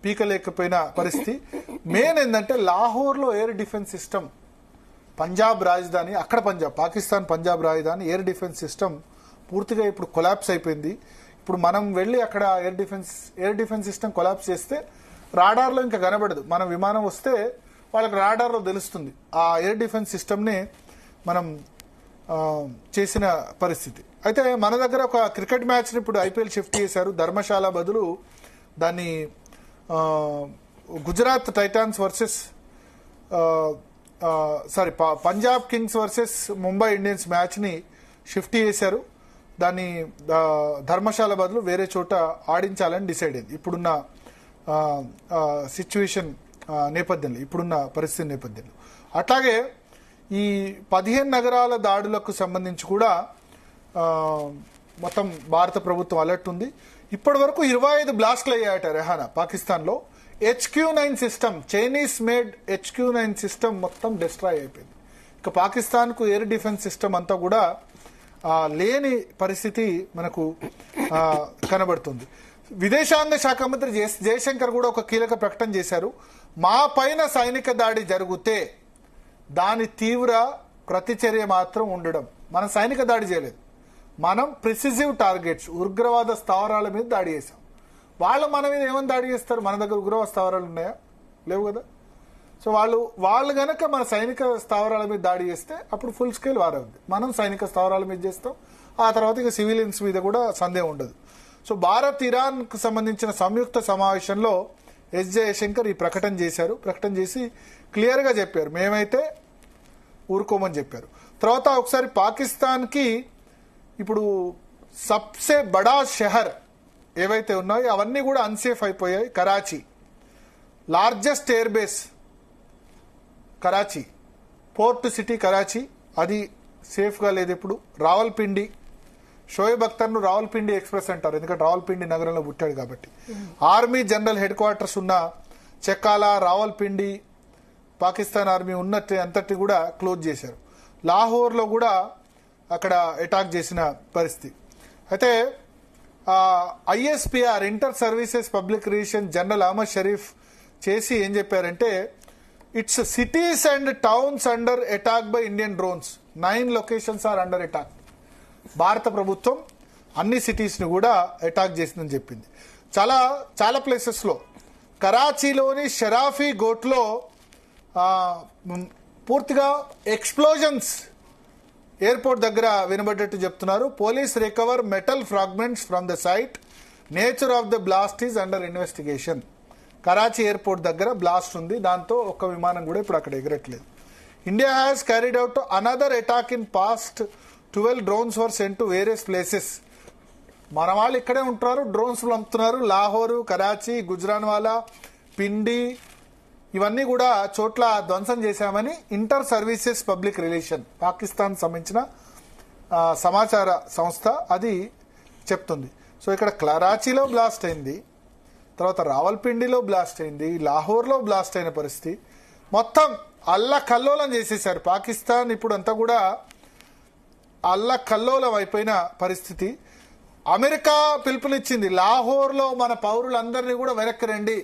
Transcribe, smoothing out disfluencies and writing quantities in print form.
పీకలేకపోయిన పరిస్థితి. మెయిన్ ఏంటంటే లాహోర్లో air defence system, Punjab రాజధాని, అక్కడ పాకిస్తాన్ పంజాబ్ రాజధాని ఎయిర్ డిఫెన్స్ సిస్టమ్ పూర్తిగా ఇప్పుడు కొలాప్స్ అయిపోయింది. ఇప్పుడు మనం వెళ్ళి అక్కడ ఎయిర్ డిఫెన్స్ సిస్టమ్ కొలాప్స్ చేస్తే రాడార్లో ఇంకా కనబడదు. మన విమానం వస్తే వాళ్ళకి రాడార్లో తెలుస్తుంది. ఆ ఎయిర్ డిఫెన్స్ సిస్టమ్ని మనం చేసిన పరిస్థితి. అయితే మన దగ్గర ఒక క్రికెట్ మ్యాచ్ని ఇప్పుడు ఐపీఎల్ షిఫ్ట్ చేశారు. ధర్మశాల బదులు దాన్ని Gujarat Titans versus Punjab Kings versus Mumbai Indians మ్యాచ్ని షిఫ్ట్ చేశారు. దాన్ని ధర్మశాల బదులు వేరే చోట ఆడించాలని డిసైడ్ అయింది. ఇప్పుడున్న సిచ్యువేషన్ నేపథ్యంలో, ఇప్పుడున్న పరిస్థితి నేపథ్యంలో. అట్లాగే ఈ 15 నగరాల దాడులకు సంబంధించి కూడా మొత్తం భారత ప్రభుత్వం అలర్ట్ ఉంది. ఇప్పటి వరకు 25 బ్లాస్ట్లు అయ్యాయట రెహానా పాకిస్తాన్లో. HQ-9 system, Chinese made HQ-9 system మొత్తం డిస్ట్రాయ్ అయిపోయింది. ఇక పాకిస్తాన్కు ఎయిర్ డిఫెన్స్ సిస్టమ్ అంతా కూడా లేని పరిస్థితి మనకు కనబడుతుంది. విదేశాంగ శాఖ మంత్రి జయశంకర్ కూడా ఒక కీలక ప్రకటన చేశారు. మా పైన సైనిక దాడి జరిగితే దాని తీవ్ర ప్రతిచర్య మాత్రం ఉండడం. మనం సైనిక దాడి చేయలేదు, మనం ప్రిసిజివ్ టార్గెట్స్, ఉగ్రవాద స్థావరాల మీద దాడి చేశాం. వాళ్ళు మన మీద ఏమని దాడి చేస్తారు? మన దగ్గర ఉగ్రవాద స్థావరాలు ఉన్నాయా? లేవు కదా. సో వాళ్ళు గనక మన సైనిక స్థావరాల మీద దాడి చేస్తే అప్పుడు ఫుల్ స్కేల్ వార్ అవుతుంది. మనం సైనిక స్థావరాల మీద చేస్తాం, ఆ తర్వాత ఇక సివిలియన్స్ మీద కూడా సందేహం ఉండదు. సో భారత్ ఇరాన్ కు సంబంధించిన సంయుక్త సమావేశంలో జయశంకర్ ఈ ప్రకటన చేశారు. ప్రకటన చేసి క్లియర్ గా చెప్పారు, మేమైతే ఊరుకోమని చెప్పారు. తర్వాత ఒకసారి పాకిస్తాన్ కి ఇప్పుడు సబ్సే బడా షహర్ ఏవైతే ఉన్నాయో అవన్నీ కూడా అన్సేఫ్ అయిపోయాయి. Karachi largest air base Karachi, port city Karachi, అది సేఫ్గా లేదు. ఇప్పుడు రావల్పిండి, షోయబ్ అఖ్తర్ను రావల్పిండి ఎక్స్ప్రెస్ అంటారు, ఎందుకంటే రావల్పిండి నగరంలో పుట్టాడు కాబట్టి. ఆర్మీ జనరల్ హెడ్ క్వార్టర్స్ ఉన్న చెక్కాల, రావల్పిండి, పాకిస్తాన్ ఆర్మీ ఉన్నట్టు అంతటి కూడా క్లోజ్ చేశారు. లాహోర్లో కూడా అక్కడ అటాక్ చేసిన పరిస్థితి. అయితే ISPR inter services public relation general Ahmed Sharif చేసి ఏం చెప్పారంటే, it's cities and towns under attack by Indian drones, 9 locations are under attack. భారత ప్రభుత్వం అన్ని సిటీస్ ని కూడా అటాక్ చేసిందని చెప్పింది. చాలా ప్లేసెస్ లో, కరాచీలోని షరాఫీ గోట్లో పూర్తిగా ఎక్స్ప్లోజన్స్ ఎయిర్పోర్ట్ దగ్గర వినబడ్డట్టు చెప్తున్నారు. Police recover metal fragments from the site, nature of the blast is under investigation. Karachi airport దగ్గర బ్లాస్ట్ ఉంది, దాంతో ఒక్క విమానం కూడా ఇప్పుడు అక్కడ ఎగరట్లేదు. India has carried out another attack in past 12 drones were sent to various places. మన వాళ్ళు ఇక్కడే ఉంటున్నారు, డ్రోన్స్ పంపుతున్నారు. లాహోరు, కరాచీ, గుజ్రాన్వాలా, పిండి, ఇవన్నీ కూడా చోట్ల ధ్వంసం చేశామని inter services public relation, Pakistan సంబంధించిన సమాచార సంస్థ అది చెప్తుంది. సో ఇక్కడ కరాచీలో బ్లాస్ట్ అయింది, తర్వాత రావల్పిండిలో బ్లాస్ట్ అయింది, లాహోర్లో బ్లాస్ట్ అయిన పరిస్థితి. మొత్తం అల్లకల్లోలం చేసేశారు పాకిస్తాన్. ఇప్పుడు అంతా కూడా అల్లకల్లోలం అయిపోయిన పరిస్థితి. అమెరికా పిలుపునిచ్చింది, లాహోర్లో మన పౌరులందరినీ కూడా వెనక్కి రండి.